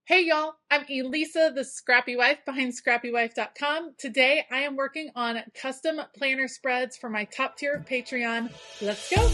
Hey y'all, I'm Elisa, the Scrappy Wife behind ScrappyWife.com. Today I am working on custom planner spreads for my top tier Patreon. Let's go.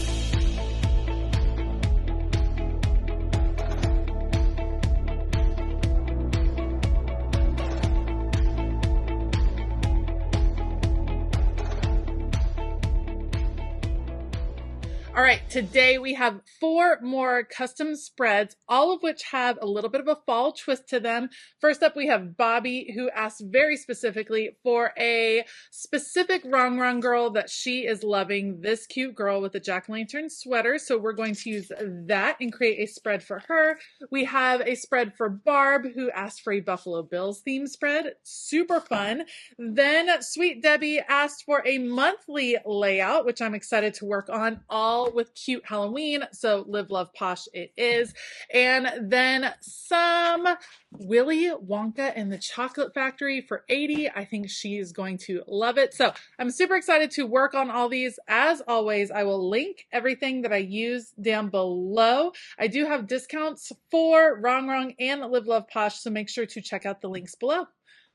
All right, today we have 4 more custom spreads, all of which have a little bit of a fall twist to them. First up, we have Bobby, who asked very specifically for a specific Wrong girl that she is loving, this cute girl with a jack-o'-lantern sweater. So we're going to use that and create a spread for her. We have a spread for Barb, who asked for a Buffalo Bills theme spread. Super fun. Then Sweet Debbie asked for a monthly layout, which I'm excited to work on, all with cute Halloween. So live, love, posh it is. And then some Willy Wonka and the Chocolate Factory for 80. I think she is going to love it. So I'm super excited to work on all these. As always, I will link everything that I use down below. I do have discounts for Wrong and Live, Love, Posh, so make sure to check out the links below.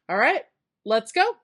All right, let's go.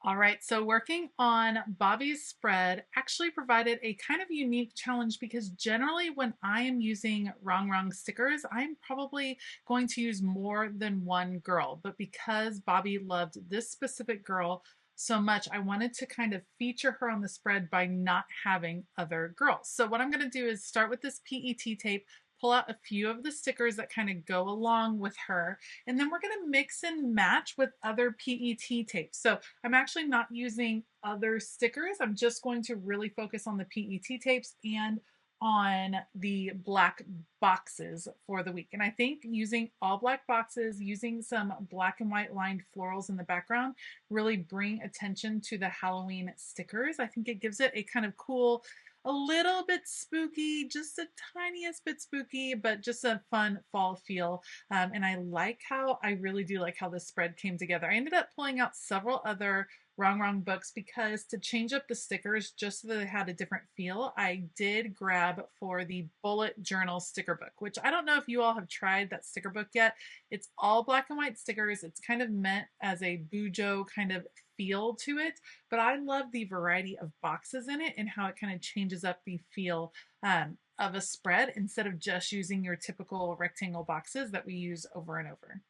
All right, so working on Bobby's spread actually provided a kind of unique challenge because generally when I am using Wrong stickers, I'm probably going to use more than one girl. But because Bobby loved this specific girl so much, I wanted to kind of feature her on the spread by not having other girls. So what I'm going to do is start with this PET tape, pull out a few of the stickers that kind of go along with her, and then we're going to mix and match with other PET tapes. So I'm actually not using other stickers. I'm just going to really focus on the PET tapes and on the black boxes for the week. And I think using all black boxes, using some black and white lined florals in the background, really bring attention to the Halloween stickers. I think it gives it a kind of cool, a little bit spooky, just a tiniest bit spooky, but just a fun fall feel. And I really do like how this spread came together. I ended up pulling out several other Wrong books because to change up the stickers just so that they had a different feel, I did grab for the bullet journal sticker book, which I don't know if you all have tried that sticker book yet. It's all black and white stickers. It's kind of meant as a Bujo kind of feel to it, but I love the variety of boxes in it and how it kind of changes up the feel of a spread instead of just using your typical rectangle boxes that we use over and over.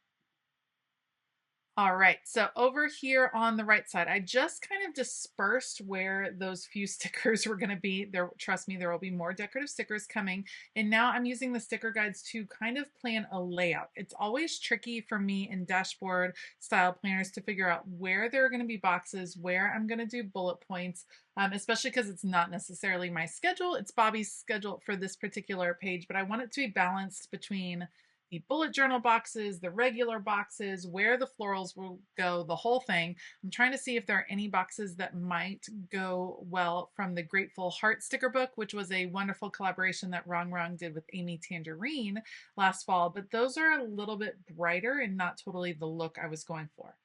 All right, so over here on the right side, I just kind of dispersed where those few stickers were going to be. There, trust me, there will be more decorative stickers coming. And now I'm using the sticker guides to kind of plan a layout. It's always tricky for me in dashboard style planners to figure out where there are going to be boxes, where I'm going to do bullet points, especially because it's not necessarily my schedule. It's Bobby's schedule for this particular page, but I want it to be balanced between the bullet journal boxes, the regular boxes, where the florals will go, the whole thing. I'm trying to see if there are any boxes that might go well from the Grateful Heart sticker book, which was a wonderful collaboration that Wrong did with Amy Tangerine last fall, but those are a little bit brighter and not totally the look I was going for.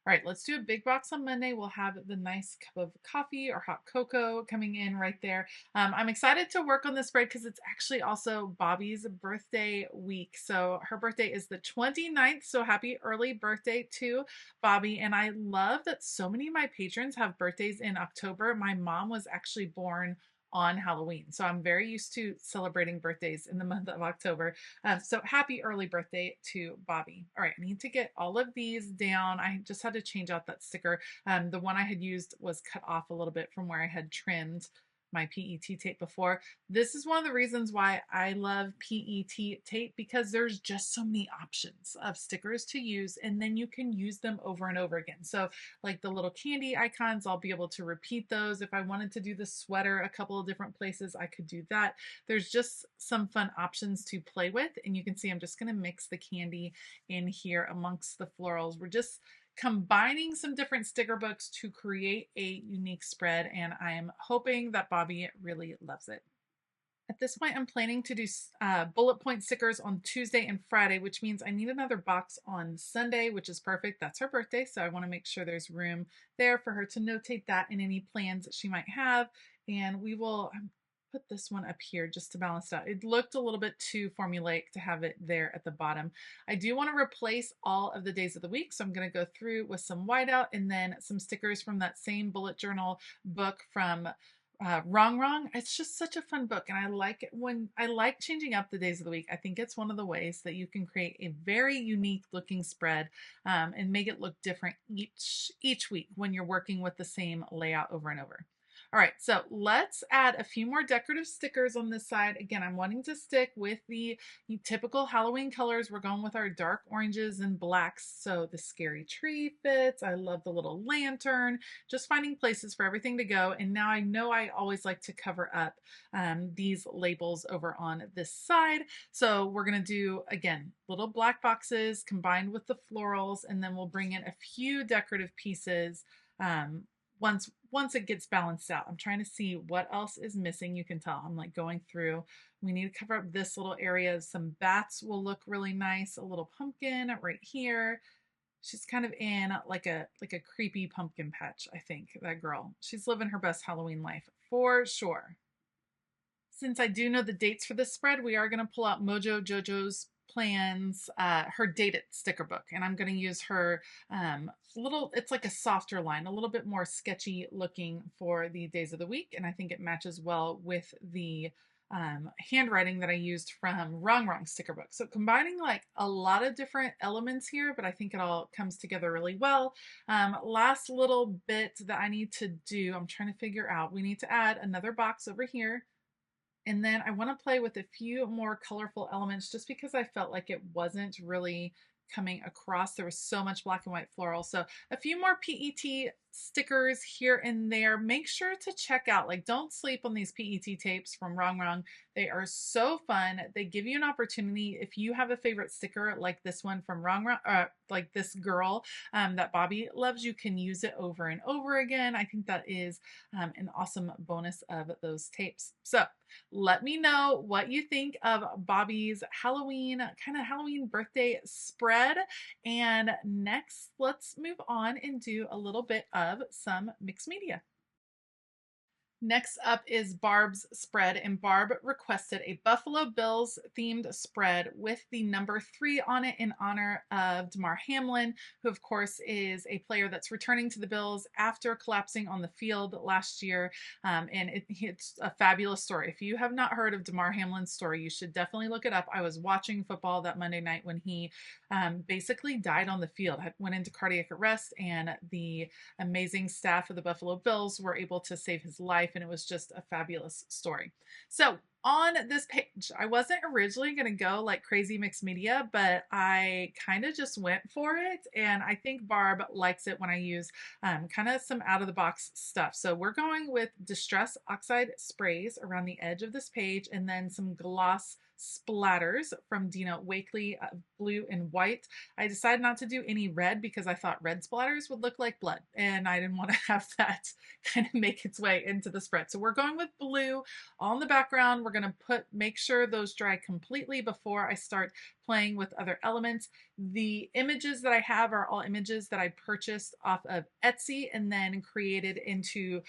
All right, let's do a big box on Monday. We'll have the nice cup of coffee or hot cocoa coming in right there. I'm excited to work on this spread because it's actually also Bobby's birthday week. So her birthday is the 29th. So happy early birthday to Bobby. And I love that so many of my patrons have birthdays in October. My mom was actually born on Halloween. So I'm very used to celebrating birthdays in the month of October. So happy early birthday to Bobby. All right, I need to get all of these down. I just had to change out that sticker. The one I had used was cut off a little bit from where I had trimmed my PET tape before. This is one of the reasons why I love PET tape because there's just so many options of stickers to use and then you can use them over and over again. So like the little candy icons, I'll be able to repeat those. If I wanted to do the sweater a couple of different places, I could do that. There's just some fun options to play with and you can see I'm just going to mix the candy in here amongst the florals. We're just combining some different sticker books to create a unique spread, and I'm hoping that Bobby really loves it. At this point, I'm planning to do bullet point stickers on Tuesday and Friday, which means I need another box on Sunday, which is perfect. That's her birthday, so I want to make sure there's room there for her to notate that and any plans that she might have. And we will, put this one up here just to balance it out. It looked a little bit too formulaic to have it there at the bottom. I do want to replace all of the days of the week, so I'm going to go through with some whiteout and then some stickers from that same bullet journal book from Wrong. It's just such a fun book, and I like it when I like changing up the days of the week. I think it's one of the ways that you can create a very unique looking spread and make it look different each week when you're working with the same layout over and over. All right, so let's add a few more decorative stickers on this side. Again, I'm wanting to stick with the typical Halloween colors. We're going with our dark oranges and blacks. So the scary tree fits. I love the little lantern, just finding places for everything to go. And now I know I always like to cover up these labels over on this side. So we're gonna do, again, little black boxes combined with the florals, and then we'll bring in a few decorative pieces once it gets balanced out. I'm trying to see what else is missing. You can tell I'm like going through. We need to cover up this little area. Some bats will look really nice. A little pumpkin right here. She's kind of in like a creepy pumpkin patch, I think, that girl. She's living her best Halloween life for sure. Since I do know the dates for this spread, we are going to pull out Mojo Jojo's plans, her dated sticker book, and I'm going to use her it's like a softer line, a little bit more sketchy looking for the days of the week, and I think it matches well with the handwriting that I used from Wrong sticker book. So combining like a lot of different elements here, but I think it all comes together really well. Last little bit that I need to do, I'm trying to figure out, we need to add another box over here. And then I want to play with a few more colorful elements just because I felt like it wasn't really coming across. There was so much black and white floral. So a few more PET stickers here and there. Make sure to check out, like, don't sleep on these PET tapes from Wrong. They are so fun. They give you an opportunity. If you have a favorite sticker like this one from Wrong, like this girl that Bobby loves, you can use it over and over again. I think that is an awesome bonus of those tapes. So let me know what you think of Bobby's Halloween birthday spread. And next, let's move on and do a little bit of some mixed media. Next up is Barb's spread, and Barb requested a Buffalo Bills themed spread with the number 3 on it in honor of Damar Hamlin, who of course is a player that's returning to the Bills after collapsing on the field last year. And it's a fabulous story. If you have not heard of Damar Hamlin's story, you should definitely look it up. I was watching football that Monday night when he basically died on the field, went into cardiac arrest, and the amazing staff of the Buffalo Bills were able to save his life. And it was just a fabulous story. So on this page, I wasn't originally going to go like crazy mixed media, but I kind of just went for it. And I think Barb likes it when I use kind of some out of the box stuff. So we're going with Distress Oxide sprays around the edge of this page, and then some gloss splatters from Dina Wakely, blue and white. I decided not to do any red because I thought red splatters would look like blood, and I didn't want to have that kind of make its way into the spread. So we're going with blue on the background. We're going to make sure those dry completely before I start playing with other elements. The images that I have are all images that I purchased off of Etsy and then created into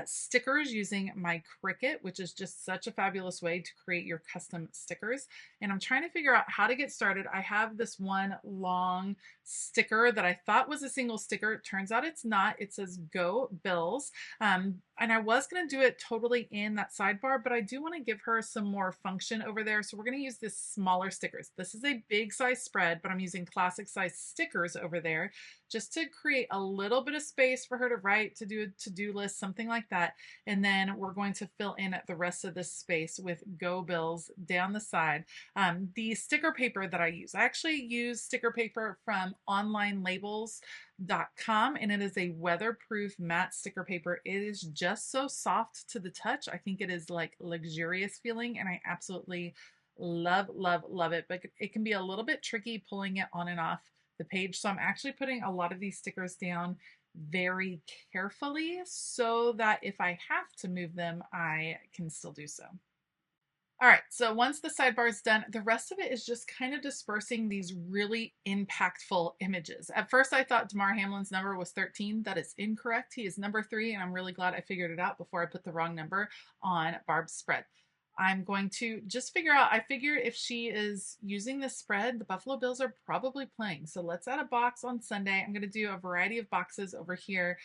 stickers using my Cricut, which is just such a fabulous way to create your custom stickers. And I'm trying to figure out how to get started. I have this one long sticker that I thought was a single sticker. It turns out it's not. It says Go Bills. And I was going to do it totally in that sidebar, but I do want to give her some more function over there. So we're going to use this smaller stickers. This is a big size spread, but I'm using classic size stickers over there just to create a little bit of space for her to write, to do a to-do list, something like that. And then we're going to fill in the rest of this space with Go Bills down the side. The sticker paper that I use, I actually use sticker paper from onlinelabels.com, and it is a weatherproof matte sticker paper. It is just so soft to the touch. I think it is like luxurious feeling, and I absolutely love it, but it can be a little bit tricky pulling it on and off the page. So I'm actually putting a lot of these stickers down very carefully so that if I have to move them, I can still do so. All right, so once the sidebar is done, the rest of it is just kind of dispersing these really impactful images. At first, I thought Damar Hamlin's number was 13. That is incorrect. He is number 3, and I'm really glad I figured it out before I put the wrong number on Barb's spread. I'm going to just figure out, I figure if she is using this spread, the Buffalo Bills are probably playing. So let's add a box on Sunday. I'm going to do a variety of boxes over here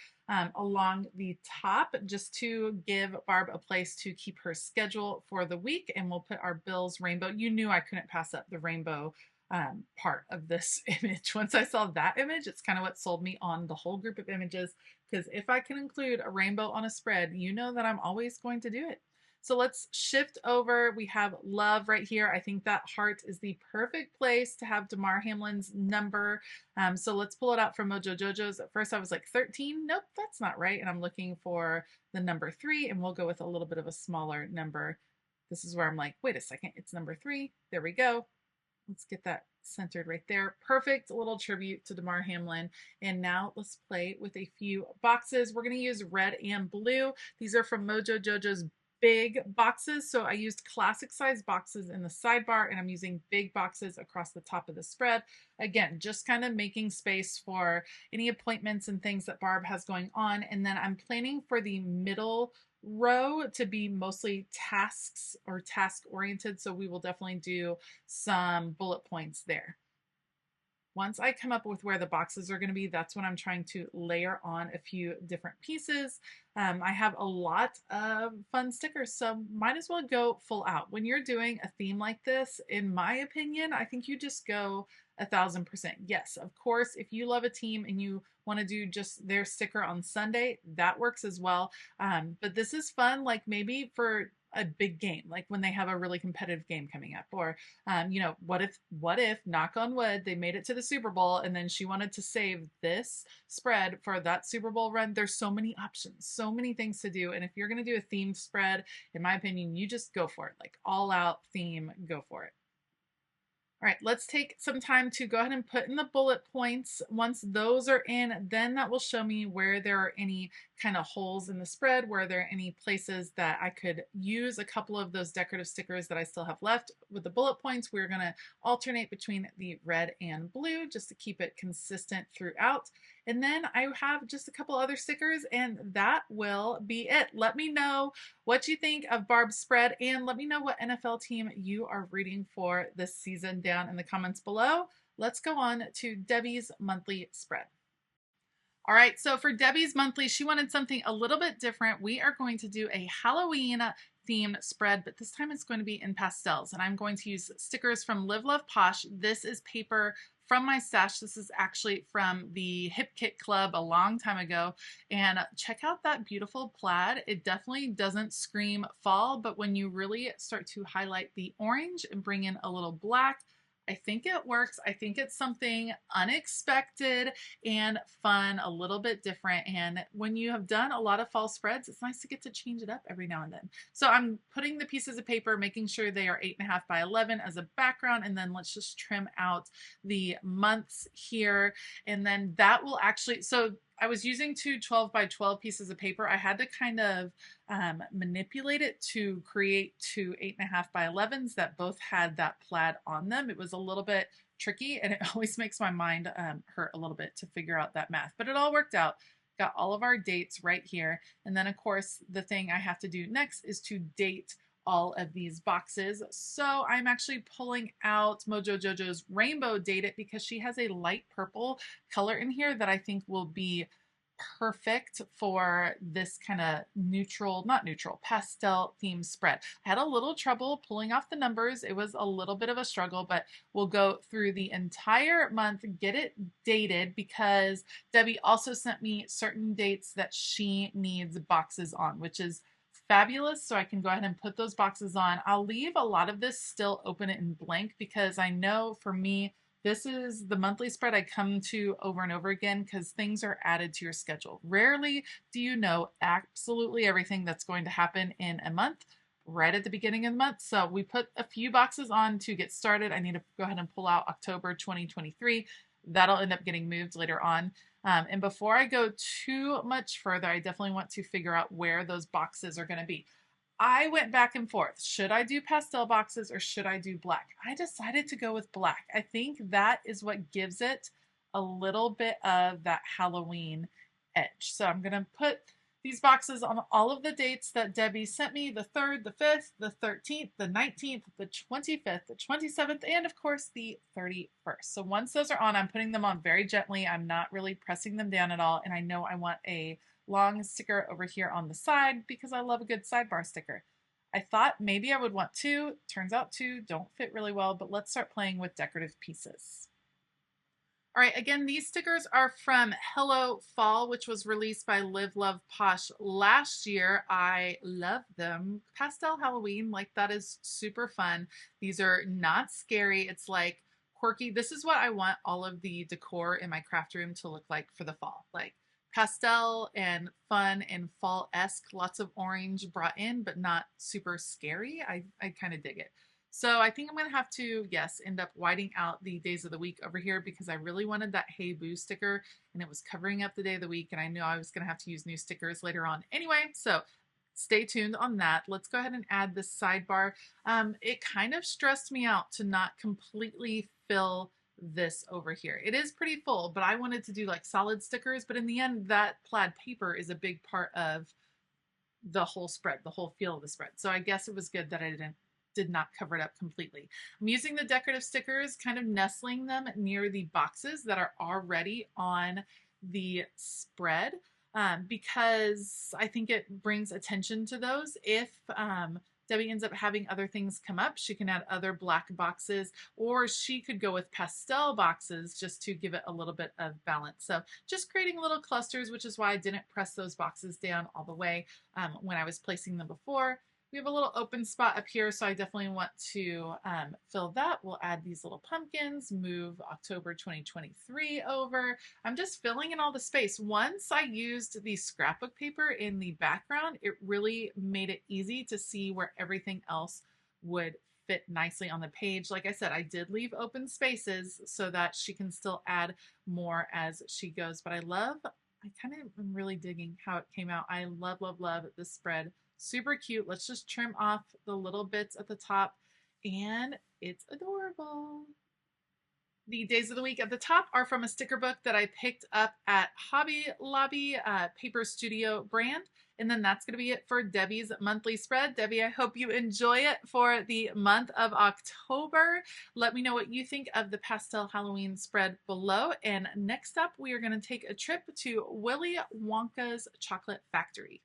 along the top just to give Barb a place to keep her schedule for the week. And we'll put our Bills rainbow. You knew I couldn't pass up the rainbow part of this image. Once I saw that image, it's kind of what sold me on the whole group of images, because if I can include a rainbow on a spread, you know that I'm always going to do it. So let's shift over. We have love right here. I think that heart is the perfect place to have Damar Hamlin's number. So let's pull it out from Mojo Jojo's. At first I was like 13. Nope, that's not right. And I'm looking for the number 3, and we'll go with a little bit of a smaller number. This is where I'm like, wait a second, it's number 3. There we go. Let's get that centered right there. Perfect little tribute to Damar Hamlin. And now let's play with a few boxes. We're going to use red and blue. These are from Mojo Jojo's big boxes. So I used classic size boxes in the sidebar, and I'm using big boxes across the top of the spread. Again, just kind of making space for any appointments and things that Barb has going on. And then I'm planning for the middle row to be mostly tasks or task oriented. So we will definitely do some bullet points there. Once I come up with where the boxes are going to be, that's when I'm trying to layer on a few different pieces. I have a lot of fun stickers, so might as well go full out. When you're doing a theme like this, in my opinion, I think you just go 1000%. Yes, of course, if you love a team and you want to do just their sticker on Sunday, that works as well. But this is fun, like maybe for a big game, like when they have a really competitive game coming up, or you know, what if knock on wood, they made it to the Super Bowl and then she wanted to save this spread for that Super Bowl run. There's so many options, so many things to do, and if you're going to do a themed spread, in my opinion, you just go for it. Like all out theme, go for it. All right, let's take some time to go ahead and put in the bullet points. Once those are in, then that will show me where there are any kind of holes in the spread, where there are any places that I could use a couple of those decorative stickers that I still have left. With the bullet points, we're going to alternate between the red and blue just to keep it consistent throughout. And then I have just a couple other stickers, and that will be it. Let me know what you think of Barb's spread, and let me know what NFL team you are rooting for this season down in the comments below. Let's go on to Debbie's monthly spread. All right, so for Debbie's monthly, she wanted something a little bit different. We are going to do a Halloween themed spread, but this time it's going to be in pastels, and I'm going to use stickers from Live Love Posh. This is paper from my stash. This is actually from the Hip Kit Club a long time ago, and check out that beautiful plaid. It definitely doesn't scream fall, but when you really start to highlight the orange and bring in a little black, I think it works. I think it's something unexpected and fun, a little bit different. And when you have done a lot of fall spreads, it's nice to get to change it up every now and then. So I'm putting the pieces of paper, making sure they are 8.5 by 11 as a background. And then let's just trim out the months here. And then that will actually, so I was using two 12 by 12 pieces of paper. I had to kind of manipulate it to create two 8.5 by 11s that both had that plaid on them. It was a little bit tricky, and it always makes my mind hurt a little bit to figure out that math, but it all worked out. Got all of our dates right here. And then of course, the thing I have to do next is to date all of these boxes. So I'm actually pulling out Mojo Jojo's Rainbow Date It because she has a light purple color in here that I think will be perfect for this kind of neutral, not neutral, pastel theme spread. I had a little trouble pulling off the numbers. It was a little bit of a struggle, but we'll go through the entire month, get it dated, because Debbie also sent me certain dates that she needs boxes on, which is fabulous. So I can go ahead and put those boxes on. I'll leave a lot of this still open and blank because I know for me, this is the monthly spread I come to over and over again because things are added to your schedule. Rarely do you know absolutely everything that's going to happen in a month right at the beginning of the month. So we put a few boxes on to get started. I need to go ahead and pull out October 2023. That'll end up getting moved later on. And before I go too much further, I definitely want to figure out where those boxes are going to be. I went back and forth. Should I do pastel boxes or should I do black? I decided to go with black. I think that is what gives it a little bit of that Halloween edge. So I'm going to put these boxes on all of the dates that Debbie sent me, the 3rd, the 5th, the 13th, the 19th, the 25th, the 27th, and of course the 31st. So once those are on, I'm putting them on very gently. I'm not really pressing them down at all. And I know I want a long sticker over here on the side because I love a good sidebar sticker. I thought maybe I would want 2. Turns out 2 don't fit really well, but let's start playing with decorative pieces. All right, again, these stickers are from Hello Fall, which was released by Live Love Posh last year. I love them. Pastel Halloween, like that is super fun. These are not scary. It's like quirky. This is what I want all of the decor in my craft room to look like for the fall. Like pastel and fun and fall-esque, lots of orange brought in, but not super scary. I kind of dig it. So I think I'm going to have to, yes, end up whiting out the days of the week over here because I really wanted that Hey Boo sticker and it was covering up the day of the week and I knew I was going to have to use new stickers later on anyway. So stay tuned on that. Let's go ahead and add this sidebar. It kind of stressed me out to not completely fill this over here. It is pretty full, but I wanted to do like solid stickers, but in the end that plaid paper is a big part of the whole spread, the whole feel of the spread. So I guess it was good that I did not cover it up completely. I'm using the decorative stickers, kind of nestling them near the boxes that are already on the spread because I think it brings attention to those. If Debbie ends up having other things come up, she can add other black boxes, or she could go with pastel boxes just to give it a little bit of balance. So just creating little clusters, which is why I didn't press those boxes down all the way when I was placing them before. We have a little open spot up here, so I definitely want to fill that. We'll add these little pumpkins, move October 2023 over. I'm just filling in all the space. Once I used the scrapbook paper in the background, it really made it easy to see where everything else would fit nicely on the page. Like I said, I did leave open spaces so that she can still add more as she goes. But I kind of am really digging how it came out. I love, love, love this spread. Super cute. Let's just trim off the little bits at the top and it's adorable. The days of the week at the top are from a sticker book that I picked up at Hobby Lobby Paper Studio brand. And then that's going to be it for Debbie's monthly spread. Debbie, I hope you enjoy it for the month of October. Let me know what you think of the Pastel Halloween spread below. And next up, we are going to take a trip to Willy Wonka's Chocolate Factory.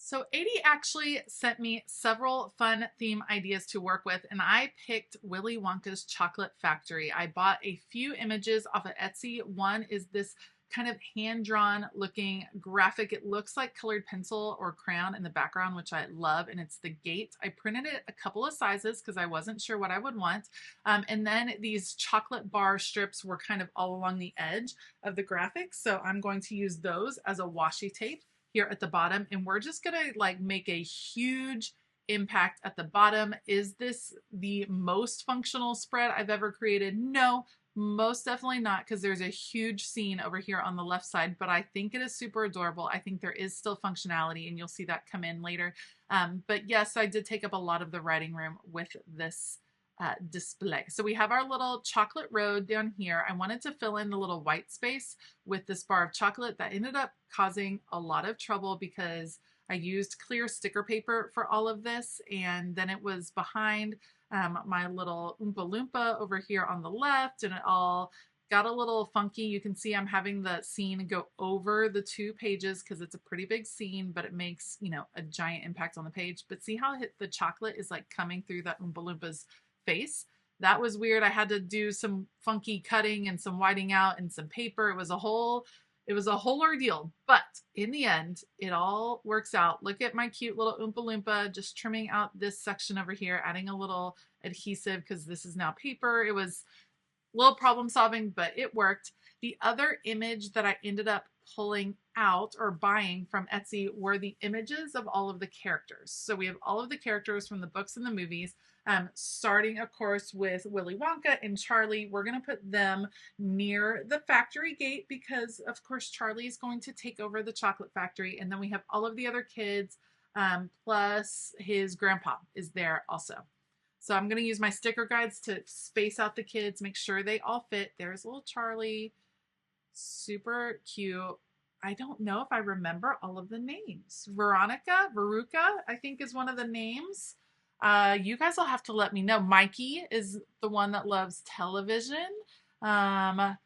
So 80 actually sent me several fun theme ideas to work with, and I picked Willy Wonka's Chocolate Factory. I bought a few images off of Etsy. One is this kind of hand-drawn looking graphic. It looks like colored pencil or crayon in the background, which I love, and it's the gate. I printed it a couple of sizes because I wasn't sure what I would want. And then these chocolate bar strips were kind of all along the edge of the graphic, so I'm going to use those as a washi tape here at the bottom, and we're just gonna like make a huge impact at the bottom. Is this the most functional spread I've ever created? No, most definitely not, because there's a huge scene over here on the left side, but I think it is super adorable. I think there is still functionality, and you'll see that come in later. But yes, I did take up a lot of the writing room with this display. So we have our little chocolate road down here. I wanted to fill in the little white space with this bar of chocolate. That ended up causing a lot of trouble because I used clear sticker paper for all of this, and then it was behind my little Oompa Loompa over here on the left, and it all got a little funky. You can see I'm having the scene go over the 2 pages because it's a pretty big scene, but it makes, you know, a giant impact on the page. But see how the chocolate is like coming through that Oompa Loompa's face? That was weird. I had to do some funky cutting and some whiting out and some paper. It was a whole ordeal, but in the end, it all works out. Look at my cute little Oompa Loompa, just trimming out this section over here, adding a little adhesive because this is now paper. It was a little problem solving, but it worked. The other image that I ended up pulling out or buying from Etsy were the images of all of the characters. So we have all of the characters from the books and the movies, starting of course with Willy Wonka and Charlie. We're going to put them near the factory gate because of course Charlie is going to take over the chocolate factory. And then we have all of the other kids plus his grandpa is there also. So I'm going to use my sticker guides to space out the kids, make sure they all fit. There's little Charlie, super cute. I don't know if I remember all of the names. Veronica, I think is one of the names. You guys will have to let me know. Mikey is the one that loves television. Um,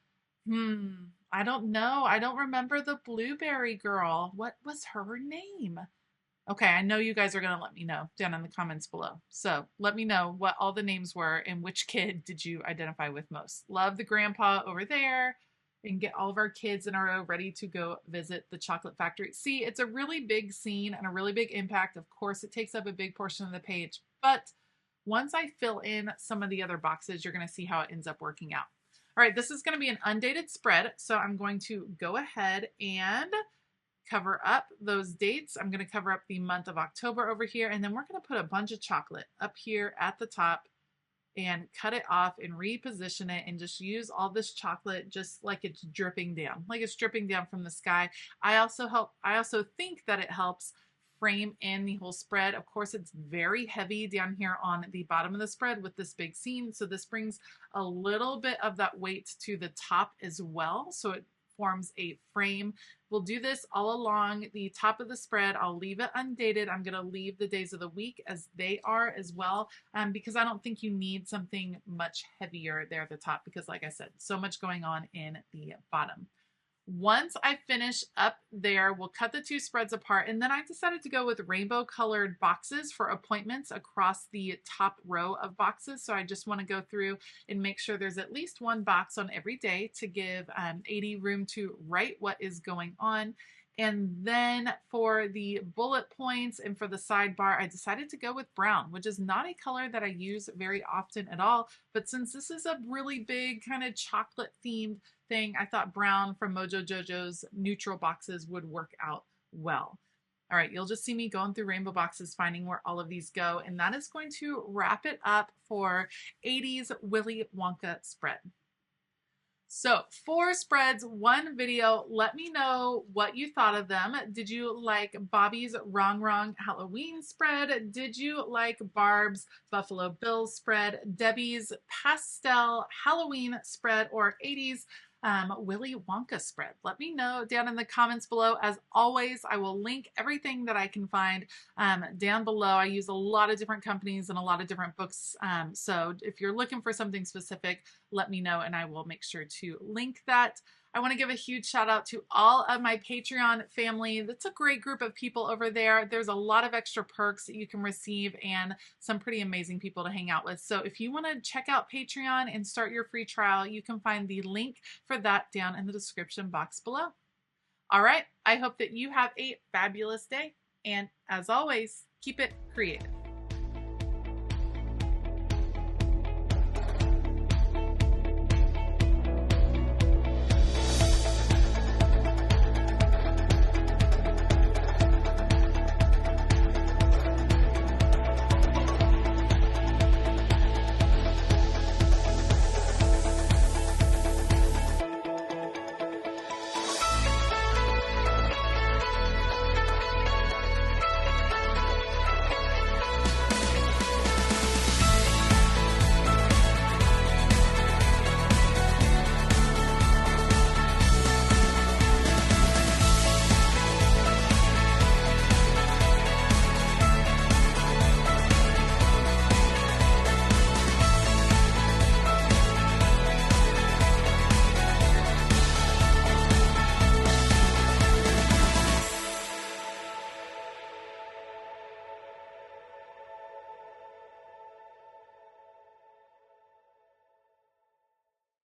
I don't know. I don't remember the blueberry girl. What was her name? Okay, I know you guys are going to let me know down in the comments below. So let me know what all the names were and which kid did you identify with most. Love the grandpa over there, and get all of our kids in a row ready to go visit the chocolate factory. See, it's a really big scene and a really big impact. Of course, it takes up a big portion of the page, but once I fill in some of the other boxes, you're going to see how it ends up working out. All right, this is going to be an undated spread, so I'm going to go ahead and cover up those dates. I'm going to cover up the month of October over here, and then we're going to put a bunch of chocolate up here at the top and cut it off and reposition it and just use all this chocolate just like it's dripping down, like it's dripping down from the sky. I also think that it helps frame in the whole spread. Of course, it's very heavy down here on the bottom of the spread with this big scene, so this brings a little bit of that weight to the top as well, so it forms a frame. We'll do this all along the top of the spread. I'll leave it undated. I'm going to leave the days of the week as they are as well, because I don't think you need something much heavier there at the top because, like I said, so much going on in the bottom. Once I finish up there, we'll cut the two spreads apart, and then I decided to go with rainbow colored boxes for appointments across the top row of boxes. So I just want to go through and make sure there's at least one box on every day to give 80 room to write what is going on. And then for the bullet points and for the sidebar, I decided to go with brown, which is not a color that I use very often at all. But since this is a really big kind of chocolate themed thing, I thought brown from Mojo Jojo's neutral boxes would work out well. All right, you'll just see me going through rainbow boxes, finding where all of these go. And that is going to wrap it up for 80s Willy Wonka spread. So 4 spreads, 1 video. Let me know what you thought of them. Did you like Bobby's Wrong Halloween spread? Did you like Barb's Buffalo Bills spread? Debbie's Pastel Halloween spread? Or 80s Willy Wonka spread? Let me know down in the comments below. As always, I will link everything that I can find down below. I use a lot of different companies and a lot of different books. So if you're looking for something specific, let me know and I will make sure to link that. I want to give a huge shout out to all of my Patreon family. That's a great group of people over there. There's a lot of extra perks that you can receive and some pretty amazing people to hang out with. So if you want to check out Patreon and start your free trial, you can find the link for that down in the description box below. All right, I hope that you have a fabulous day. And as always, keep it creative.